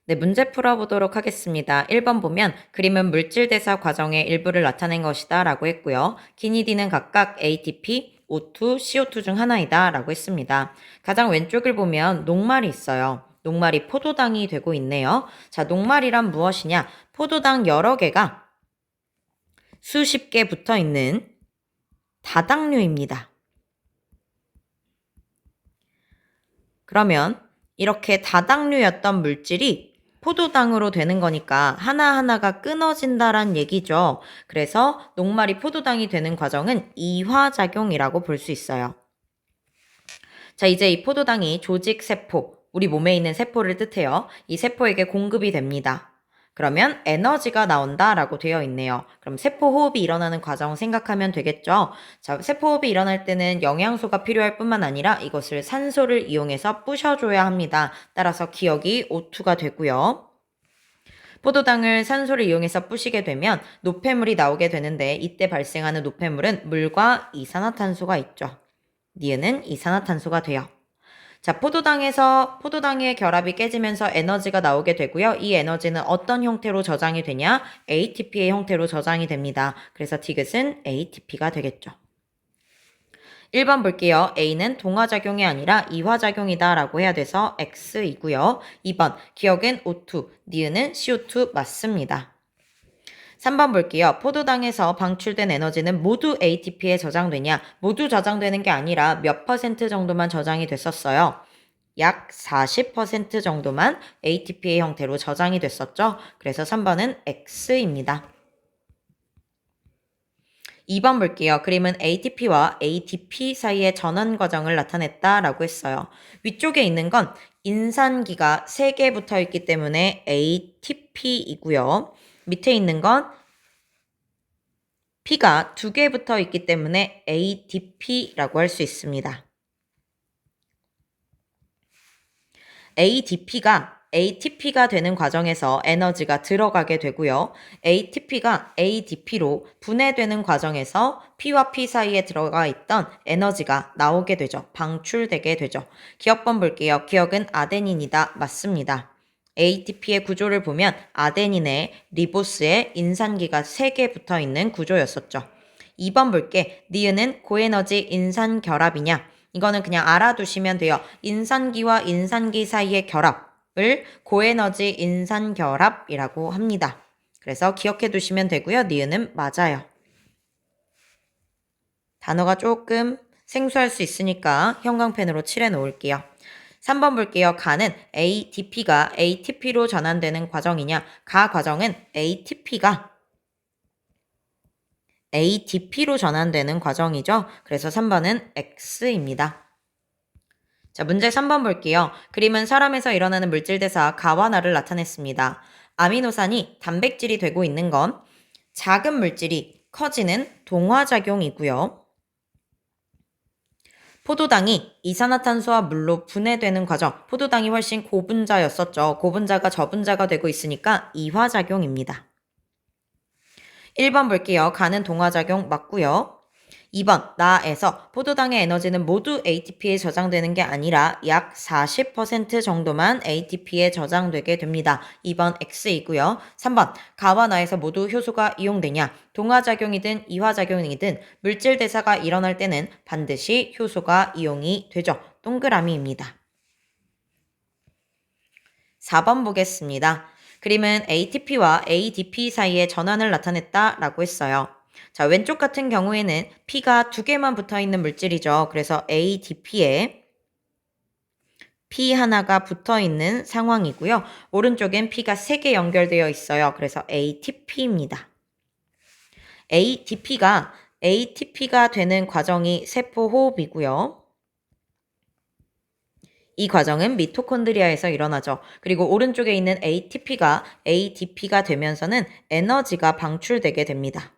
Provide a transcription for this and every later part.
네, 문제 풀어보도록 하겠습니다. 1번 보면 그림은 물질대사 과정의 일부를 나타낸 것이다 라고 했고요. 기니 D는 각각 ATP, O2, CO2 중 하나이다 라고 했습니다. 가장 왼쪽을 보면 녹말이 있어요. 녹말이 포도당이 되고 있네요. 자, 녹말이란 무엇이냐? 포도당 여러 개가 수십 개 붙어 있는 다당류입니다. 그러면 이렇게 다당류였던 물질이 포도당으로 되는 거니까 하나하나가 끊어진다란 얘기죠. 그래서 녹말이 포도당이 되는 과정은 이화작용이라고 볼 수 있어요. 자, 이제 이 포도당이 조직 세포, 우리 몸에 있는 세포를 뜻해요. 이 세포에게 공급이 됩니다. 그러면 에너지가 나온다라고 되어 있네요. 그럼 세포 호흡이 일어나는 과정 생각하면 되겠죠? 자, 세포 호흡이 일어날 때는 영양소가 필요할 뿐만 아니라 이것을 산소를 이용해서 부셔줘야 합니다. 따라서 기억이 O2가 되고요. 포도당을 산소를 이용해서 부시게 되면 노폐물이 나오게 되는데 이때 발생하는 노폐물은 물과 이산화탄소가 있죠. 니은은 이산화탄소가 돼요. 자, 포도당의 결합이 깨지면서 에너지가 나오게 되고요. 이 에너지는 어떤 형태로 저장이 되냐? ATP의 형태로 저장이 됩니다. 그래서 디귿은 ATP가 되겠죠. 1번 볼게요. A는 동화작용이 아니라 이화작용이다 라고 해야 돼서 X이고요. 2번 기억은 O2, 니은은 CO2 맞습니다. 3번 볼게요. 포도당에서 방출된 에너지는 모두 ATP에 저장되냐? 모두 저장되는 게 아니라 몇 퍼센트 정도만 저장이 됐었어요. 약 40% 정도만 ATP의 형태로 저장이 됐었죠. 그래서 3번은 X입니다. 2번 볼게요. 그림은 ATP와 ADP 사이의 전환 과정을 나타냈다라고 했어요. 위쪽에 있는 건 인산기가 3개 붙어 있기 때문에 ATP이고요. 밑에 있는 건 P가 2개 붙어 있기 때문에 ADP라고 할 수 있습니다. ATP가 되는 과정에서 에너지가 들어가게 되고요. ATP가 ADP로 분해되는 과정에서 P와 P 사이에 들어가 있던 에너지가 나오게 되죠. 방출되게 되죠. 기억번 볼게요. 기억은 아데닌이다. 맞습니다. ATP의 구조를 보면 아데닌에 리보스에 인산기가 3개 붙어 있는 구조였었죠. 2번 볼게. 니은은 고에너지 인산 결합이냐? 이거는 그냥 알아두시면 돼요. 인산기와 인산기 사이의 결합을 고에너지 인산 결합이라고 합니다. 그래서 기억해 두시면 되고요. 니은은 맞아요. 단어가 조금 생소할 수 있으니까 형광펜으로 칠해 놓을게요. 3번 볼게요. 가는 ADP가 ATP로 전환되는 과정이냐? 가 과정은 ATP로 전환되는 과정이죠. 그래서 3번은 X입니다. 자, 문제 3번 볼게요. 그림은 사람에서 일어나는 물질대사 가와나를 나타냈습니다. 아미노산이 단백질이 되고 있는 건 작은 물질이 커지는 동화작용이고요. 포도당이 이산화탄소와 물로 분해되는 과정, 포도당이 훨씬 고분자였었죠. 고분자가 저분자가 되고 있으니까 이화작용입니다. 1번 볼게요. 가는 동화작용 맞고요. 2번 나에서 포도당의 에너지는 모두 ATP에 저장되는 게 아니라 약 40% 정도만 ATP에 저장되게 됩니다. 2번 X이고요. 3번 가와 나에서 모두 효소가 이용되냐? 동화작용이든 이화작용이든 물질 대사가 일어날 때는 반드시 효소가 이용이 되죠. 동그라미입니다. 4번 보겠습니다. 그림은 ATP와 ADP 사이의 전환을 나타냈다라고 했어요. 자, 왼쪽 같은 경우에는 P가 2개만 붙어 있는 물질이죠. 그래서 ADP에 P 하나가 붙어 있는 상황이고요. 오른쪽엔 P가 3개 연결되어 있어요. 그래서 ATP입니다. ATP가 되는 과정이 세포호흡이고요. 이 과정은 미토콘드리아에서 일어나죠. 그리고 오른쪽에 있는 ATP가 ADP가 되면서는 에너지가 방출되게 됩니다.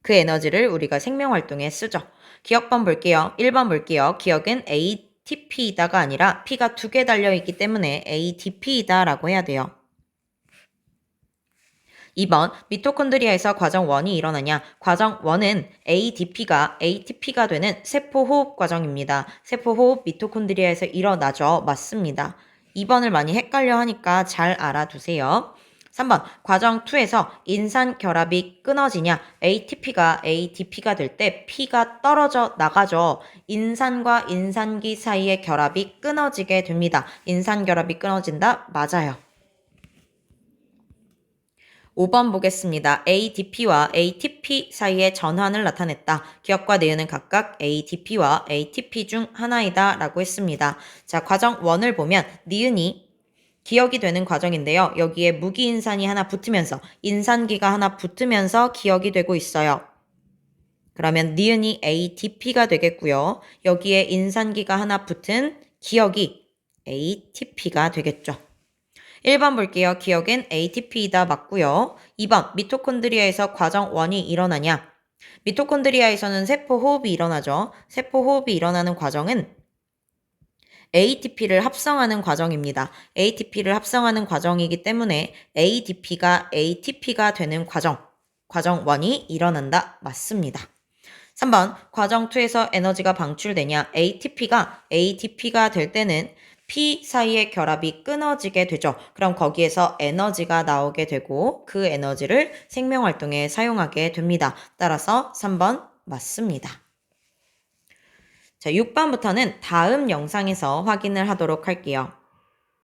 그 에너지를 우리가 생명활동에 쓰죠. 기억번 볼게요. 1번 볼게요. 기억은 ATP이다가 아니라 P가 2개 달려있기 때문에 ADP이다 라고 해야 돼요. 2번, 미토콘드리아에서 과정 1이 일어나냐? 과정 1은 ATP가 되는 세포호흡 과정입니다. 세포호흡 미토콘드리아에서 일어나죠. 맞습니다. 2번을 많이 헷갈려 하니까 잘 알아두세요. 3번, 과정 2에서 인산 결합이 끊어지냐? ATP가 될 때 P가 떨어져 나가죠. 인산과 인산기 사이의 결합이 끊어지게 됩니다. 인산 결합이 끊어진다? 맞아요. 5번 보겠습니다. ADP와 ATP 사이의 전환을 나타냈다. 기억과 내용은 각각 ADP와 ATP 중 하나이다 라고 했습니다. 자, 과정 1을 보면 니은이 기억이 되는 과정인데요. 여기에 무기인산이 하나 붙으면서 인산기가 하나 붙으면서 기억이 되고 있어요. 그러면 니은이 ADP가 되겠고요. 여기에 인산기가 하나 붙은 기억이 ATP가 되겠죠. 1번 볼게요. 기억은 ATP이다 맞고요. 2번 미토콘드리아에서 과정 1이 일어나냐? 미토콘드리아에서는 세포호흡이 일어나죠. 세포호흡이 일어나는 과정은 ATP를 합성하는 과정입니다. ATP를 합성하는 과정이기 때문에 ADP가 ATP가 되는 과정 1이 일어난다. 맞습니다. 3번 과정 2에서 에너지가 방출되냐? ATP가 될 때는 P 사이의 결합이 끊어지게 되죠. 그럼 거기에서 에너지가 나오게 되고 그 에너지를 생명활동에 사용하게 됩니다. 따라서 3번 맞습니다. 자, 6번부터는 다음 영상에서 확인을 하도록 할게요.